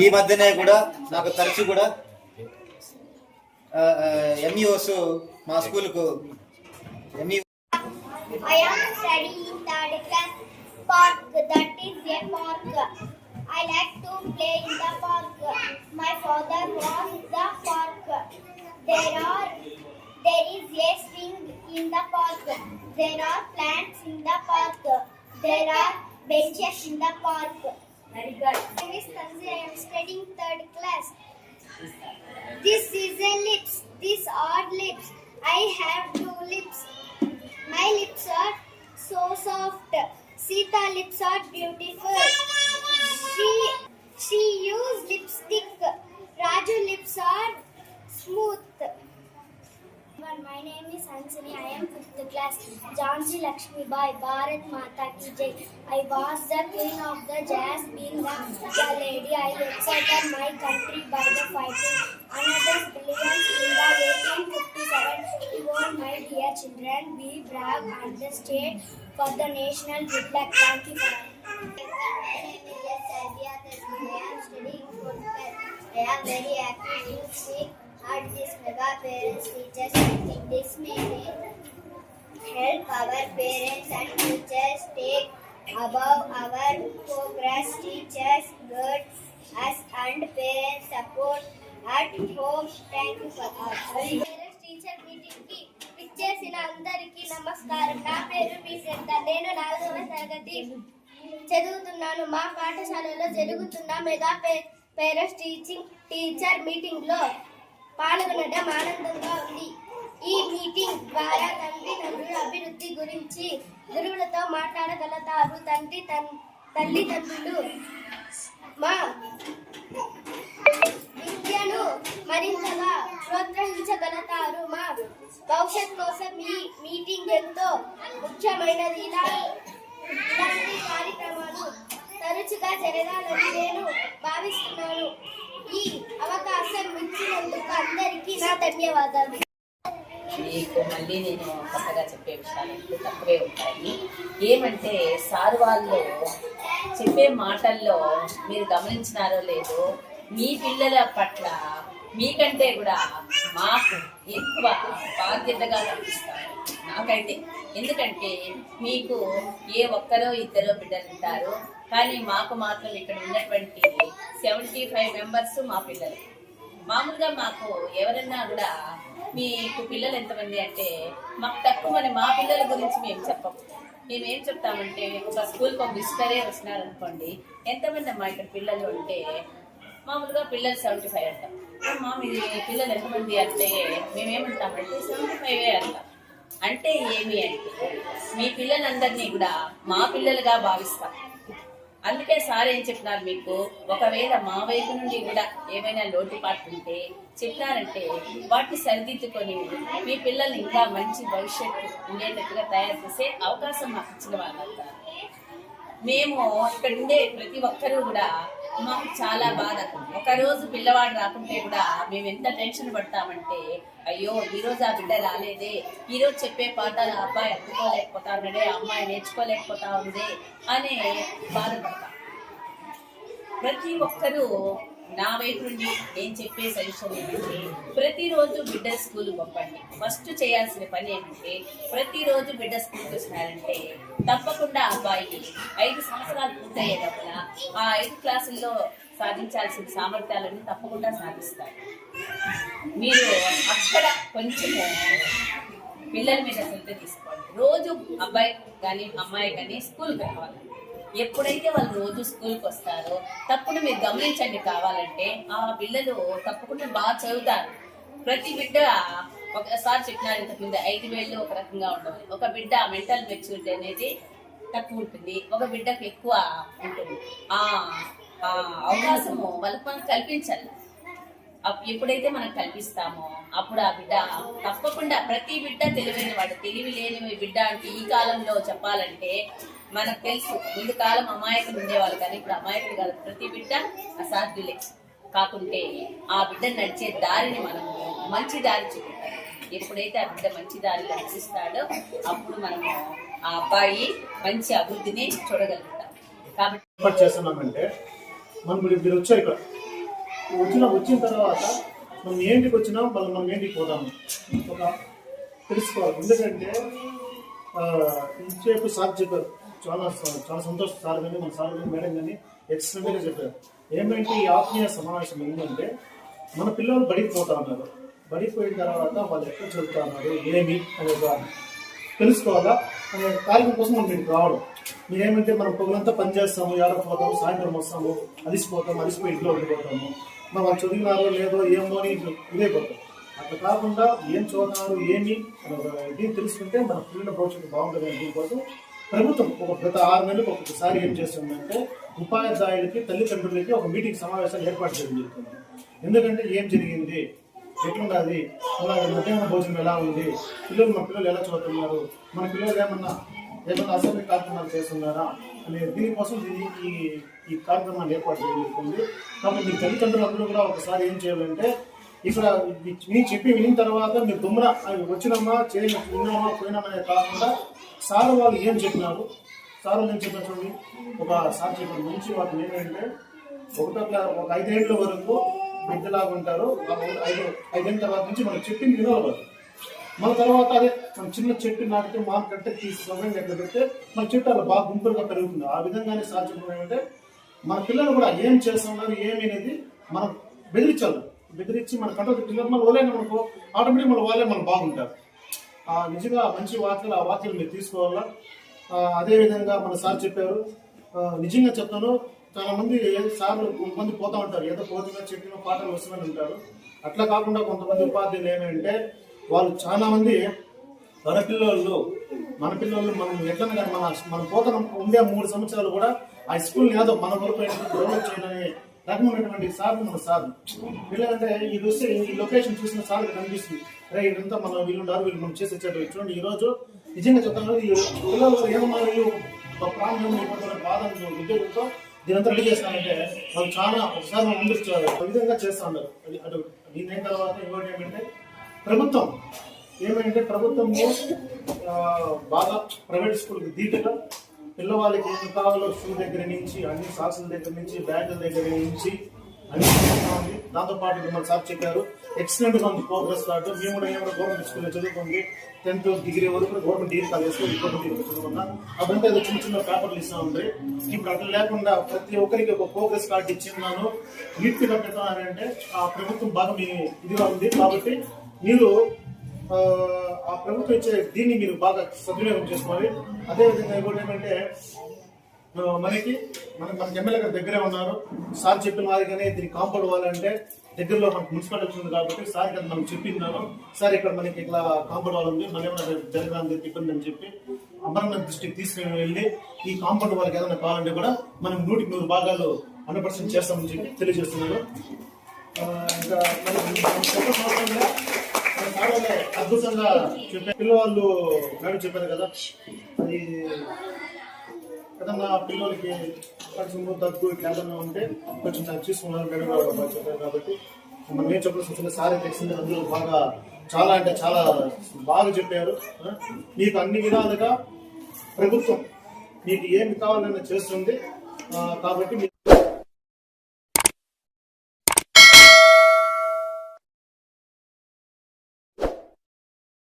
ఈ మధ్యనే కూడా నాకు తరచు కూడా ఎంఈఓస్ మా స్కూల్కు ME I am studying in third class. Park, that is a park. I like to play in the park. My father was the park. There is a swing in the park. There are plants in the park. There are benches in the park. Very good. My name is Tanzi. I am studying third class. This is a lips. These are lips. I have two lips. My lips are so soft. Sita lips are beautiful. She used lipstick. Raju lips are smooth. My name is Hansini. I am 5th class. Jhansi Lakshmi Bai, Bharat Mata ki Jai. I was the queen of the jazz, being the lady. I excited my country by the fighting. Another brilliance in the 1857. We all, my dear children, be brave and the state for the national good luck. Thank you for I am studying 4th class. I am very happy to see at this mega parents teachers meeting. This meeting help our parents and teachers take above our progress. Teachers guide us and parents support at home. Thank you for us. Parents teacher meeting ki విచ్చేసిన అందరికీ నమస్కారం. నా పేరు P శ్రద్ధ. నేను 4వ తరగతి చదువుతున్నాను. మా పాఠశాలలో జరుగుతున్న మెగా పేరెంట్స్ టీచర్ మీటింగ్ లో పాల్గొనడం ఆనందంగా ఉంది. ఈ మీటింగ్ ద్వారా తల్లిదండ్రుల అభివృద్ధి గురించి గురువులతో మాట్లాడగలుగుతారు. తల్లిదండ్రులు మా విద్యను మరింతగా ప్రోత్సహించగలుగుతారు. మా భవిష్యత్ కోసం ఈ మీటింగ్ ఎంతో ముఖ్యమైనది. ఇలాంటి కార్యక్రమాలు తరచుగా జరగాలని నేను భావిస్తున్నాను. ఈ అవకాశం ఇచ్చినందుకు అందరికీ నా ధన్యవాదాలు. మీకు మళ్ళీ నేను కొత్తగా చెప్పే విషయాలు తక్కువే ఉంటాయి. ఏమంటే సార్ వాళ్ళు చెప్పే మాటల్లో మీరు గమనించినారో లేదో, మీ పిల్లల పట్ల మీకంటే కూడా మాకు ఎక్కువ బాధ్యతగా కనిపిస్తారు నాకైతే. ఎందుకంటే మీకు ఏ ఒక్కరో ఇద్దరో బిడ్డలు ఉంటారు, కానీ మాకు మాత్రం ఇక్కడ ఉన్నటువంటి 75 మెంబర్స్ మా పిల్లలు. మామూలుగా మాకు ఎవరన్నా కూడా మీకు పిల్లలు ఎంతమంది అంటే మాకు తక్కువ. మా పిల్లల గురించి మేము చెప్పము. మేమేం చెప్తామంటే ఒక స్కూల్కి ఒక విజిటరే వచ్చినారనుకోండి, ఎంతమంది అమ్మా ఇక్కడ పిల్లలు అంటే మామూలుగా పిల్లలు 75 అంటాం. అమ్మా మీరు పిల్లలు ఎంతమంది అంటే మేమేమంటామంటే 75 అంటాం. అంటే ఏమి అంటే మీ పిల్లలందరినీ కూడా మా పిల్లలుగా భావిస్తాం. అందుకే సార్ ఏం చెప్పినారు మీకు, ఒకవేళ మా వైపు నుండి కూడా ఏమైనా లోటుపాట్లు ఉంటే చెప్పినారంటే వాటిని సరిదిద్దుకొని మీ పిల్లల్ని ఇంకా మంచి భవిష్యత్తు ఉండేటట్టుగా తయారు చేసే అవకాశం మాకు ఇచ్చిన వాళ్ళంతా. మేము ఇక్కడ ఉండే ప్రతి ఒక్కరూ కూడా మాకు చాలా బాధ. ఒకరోజు పిల్లవాడు రాకుంటే కూడా మేము ఎంత టెన్షన్ పడతామంటే, అయ్యో ఈరోజు ఆ బిడ్డ రాలేదే, ఈరోజు చెప్పే పాఠాలు అబ్బాయి అందుకోలేకపోతా ఉన్నాడే, అమ్మాయి నేర్చుకోలేకపోతా ఉందే అనే బాధపడతాం. ప్రతి ఒక్కరూ నా వైపు నుండి నేను చెప్పే సజెషన్ ఏంటంటే, ప్రతిరోజు బిడ్డ స్కూల్ పంపండి. ఫస్ట్ చేయాల్సిన పని ఏంటంటే, ప్రతిరోజు బిడ్డ స్కూల్కి వచ్చినారంటే తప్పకుండా అబ్బాయి 5 సంవత్సరాలు పూర్తయ్యే లోపల ఆ 5 క్లాసుల్లో సాధించాల్సిన సామర్థ్యాలను తప్పకుండా సాధిస్తారు. మీరు అక్కడ కొంచెము పిల్లల మీద శ్రద్ధ తీసుకోండి. రోజు అబ్బాయి కానీ అమ్మాయి కానీ స్కూల్కి రావాలి. ఎప్పుడైతే వాళ్ళు రోజు స్కూల్కి వస్తారో తప్పుడు మీరు గమనించండి. కావాలంటే ఆ పిల్లలు తప్పకుండా బాగా చదువుతారు. ప్రతి బిడ్డ ఒకసారి చెప్పినారు ఇంతకుముందు 5 వేళ్ళు ఒక రకంగా ఉండవు. ఒక బిడ్డ మెంటల్ మెచ్యూరిటీ అనేది తక్కువ ఉంటుంది, ఒక బిడ్డకు ఎక్కువ ఉంటుంది. ఆ అవకాశము వాళ్ళకి మనం కల్పించాలి. ఎప్పుడైతే మనం కల్పిస్తామో అప్పుడు ఆ బిడ్డ తప్పకుండా, ప్రతి బిడ్డ తెలివైన వాడు. తెలివి లేని బిడ్డ అంటే ఈ కాలంలో చెప్పాలంటే మనకు తెలుసు, ముందు కాలం అమాయకులు ఉండేవాళ్ళు, కానీ ఇప్పుడు అమాయకులు కాదు. ప్రతి బిడ్డ అసాధ్యులే. కాకుంటే ఆ బిడ్డ నడిచే దారిని మనం మంచి దారి చూపుతాం. ఎప్పుడైతే ఆ బిడ్డ మంచి దారిలో నడిపిస్తాడో అప్పుడు మనము ఆ అబ్బాయి మంచి అభివృద్ధిని చూడగలుగుతాం. కాబట్టి చేస్తున్నామంటే మనం మీరు వచ్చారు ఇక్కడ వచ్చిన తర్వాత మనం ఏంటికి వచ్చినా మనం ఏంటికి పోతాము ఒక తెలుసుకోవాలి. ఎందుకంటే ఇంతసేపు సార్ చెప్పారు, చాలా చాలా సంతోషం సార్ కానీ మన సార్ కానీ మేడం కానీ ఎక్సలెంట్గా చెప్పారు. ఏమంటే ఈ ఆత్మీయ సమావేశం ఏంటంటే మన పిల్లలు బడికి పోతా ఉన్నారు. బడికి పోయిన తర్వాత వాళ్ళు ఎక్కడ చదువుతా ఉన్నారు ఏమి అనేది తెలుసుకోవాలా అనే కార్యక్రమం కోసం మనం మీకు రావడం. మీరేమంటే మనం పొగలంతా పని చేస్తాము, ఏడకపోతాము, సాయంత్రం వస్తాము, అలిసిపోయి ఇంట్లో ఉండిపోతాము. మనం వాళ్ళు చదివినారో లేదో ఏమో అని ఇదైపోతాం. అట్లా కాకుండా ఏం చదువుతున్నారు ఏమి దీన్ని తెలుసుకుంటే మన పిల్లల భవిష్యత్తు బాగుంటుంది. దీనికోసం ప్రభుత్వం గత 6 నెలలకు ఒక్కొక్కసారి ఏం చేస్తుందంటే ఉపాధ్యాయులకి తల్లిదండ్రులకి ఒక మీటింగ్ సమావేశాలు ఏర్పాటు చేయడం జరుగుతుంది. ఎందుకంటే ఏం జరిగింది, ఎట్లుండాలి, అలాగే మధ్యాహ్న భోజనం ఎలా ఉంది, మన పిల్లలు ఎలా చదువుతున్నారు, మన పిల్లలు ఏమన్నా అసెంబ్లీ కార్యక్రమాలు చేస్తున్నారా అనే దీనికోసం ఈ కార్యక్రమాన్ని ఏర్పాటు చేయగలుగుతుంది. కాబట్టి మీ తల్లిదండ్రులందరూ కూడా ఒకసారి ఏం చేయాలంటే ఇక్కడ నేను చెప్పి విన్న తర్వాత మీరు దుమ్మరా వచ్చినామా విన్నామా పోయినామా అనేది కాకుండా సార్ వాళ్ళు ఏం చెప్పినారు, సార్ వాళ్ళు ఏం చెప్పిన చూడండి. ఒక సార్ చెప్పిన మంచి వాటి ఏంటంటే ఒక 5 ఏళ్ళ వరకు బిడ్డలాగా ఉంటారు. 5 ఏళ్ళ తర్వాత నుంచి మనం చెప్పింది వినవాలి. మన తర్వాత అదే మన చిన్న చెట్టు నాటితే మా కట్ట తీసుకోవడం ఎట్లా పెడితే మన చెట్టు అలా బాగా గుంపులుగా పెరుగుతుంది. ఆ విధంగానే సార్ చెప్పడం ఏమంటే మన పిల్లలు కూడా ఏం చేస్తున్నారు ఏమి అనేది మనం బెదిరించి మన కంట్రోల్ పిల్లలు మనం వదిలేననుకో ఆటోమేటిక్ మన వాళ్ళే మనం బాగుంటారు. నిజంగా మంచి వాక్యాలు ఆ వాక్యాలు మీరు తీసుకోవాలా. అదేవిధంగా మన సార్ చెప్పారు, నిజంగా చెప్తాను, చాలా మంది సార్లు కొంతమంది పోతా ఉంటారు, ఏదో పోతున్నా చెప్పిన పాటలు వస్తుందని ఉంటారు. అట్లా కాకుండా కొంతమంది ఉపాధ్యాయులు ఏమంటే వాళ్ళు చాలా మంది మన పిల్లలు మనం ఎట్లన్నా కానీ మనం పోతున్న ఉండే 3 సంవత్సరాలు కూడా ఆ స్కూల్ ఏదో మన వరకు డెవలప్ చేయాలని రకమైనటువంటి సార్లు మన సార్లు పిల్లలంటే ఇది వస్తే ఈ లొకేషన్ చూసిన సార్లు కనిపిస్తుంది. అరే ఇదంతా మన వీళ్ళుండారు, వీళ్ళు మనం చేసి వచ్చారు. చూడండి ఈ రోజు నిజంగా చెప్తాను, ఈ పిల్లలు ఏమన్నారు ప్రాంతం బాధ ఉద్యోగంతో దీనంతా రెడీ చేస్తానంటే వాళ్ళు చాలా ఒకసారి మనం ముందు విధంగా చేస్తా ఉన్నారు. అటు దీని తర్వాత ఇంకోటి ఏమంటే ప్రభుత్వం ప్రభుత్వము బాగా ప్రైవేట్ స్కూల్కి ధీటుగా పిల్లవాళ్ళకి ఏమి కావాలో షూ దగ్గర నుంచి అన్ని సాక్సుల దగ్గర నుంచి బ్యాగుల దగ్గర నుంచి అన్ని ఉంది. దాంతోపాటు మన సార్ చెప్పారు ఎక్సలెంట్గా ఉంది ప్రోగ్రెస్ కార్డు. మేము కూడా గవర్నమెంట్ స్కూల్లో చదువుకుంది 10th డిగ్రీ వరకు గవర్నమెంట్ డిగ్రీ కాలేజ్లో చదువుకున్నా. అదంతా ఏదో చిన్న పేపర్లు ఇస్తా ఉంది. ఇప్పుడు అట్లా లేకుండా ప్రతి ఒక్కరికి ఒక ప్రోగ్రెస్ కార్డు ఇచ్చిన్నాను. నీట్గా పెడతానంటే ఆ ప్రభుత్వం బాగా మీ ఇదిగా ఉంది. కాబట్టి మీరు ఆ ప్రభుత్వం ఇచ్చే దీన్ని మీరు బాగా సద్వినియోగం చేసుకోవాలి. అదేవిధంగా ఇంకోటి ఏమంటే మనకి ఎమ్మెల్యే గారు దగ్గరే ఉన్నారు. సార్ చెప్పిన వారిగానే దీన్ని కాంపౌండ్ వాలంటే దగ్గరలో మనకు మున్సిపాలిటీ ఉంది కాబట్టి సార్ కదా మనం చెప్పిన్నాను. సార్ ఇక్కడ మనకి ఇట్లా కాంపౌండ్ వాల్ ఉంది, మన ఏమైనా జరగడానికి ఇబ్బంది అని చెప్పి అమరనాథ్ దృష్టికి తీసుకుని వెళ్ళి ఈ కాంపౌండ్ వాళ్ళకి ఏదైనా కావాలంటే కూడా మనం 100% భాగాలు 100% చేస్తామని చెప్పి తెలియజేస్తున్నాను. ఇంకా అద్భుతంగా చెప్పే పిల్లవాళ్ళు మేడం చెప్పారు కదా, అది ఏదన్నా పిల్లలకి కొంచెం దగ్గు ఇట్లా ఏదన్నా ఉంటే కొంచెం చూసుకున్నారు మేడం చెప్పారు. కాబట్టి మనం ఏం చెప్పాల్సి సార్ తెలిసింది అందరూ బాగా చాలా అంటే చాలా బాగా చెప్పారు. మీకు అన్ని విధాలుగా ప్రభుత్వం మీకు ఏమి కావాలన్నా చేస్తుంది. కాబట్టి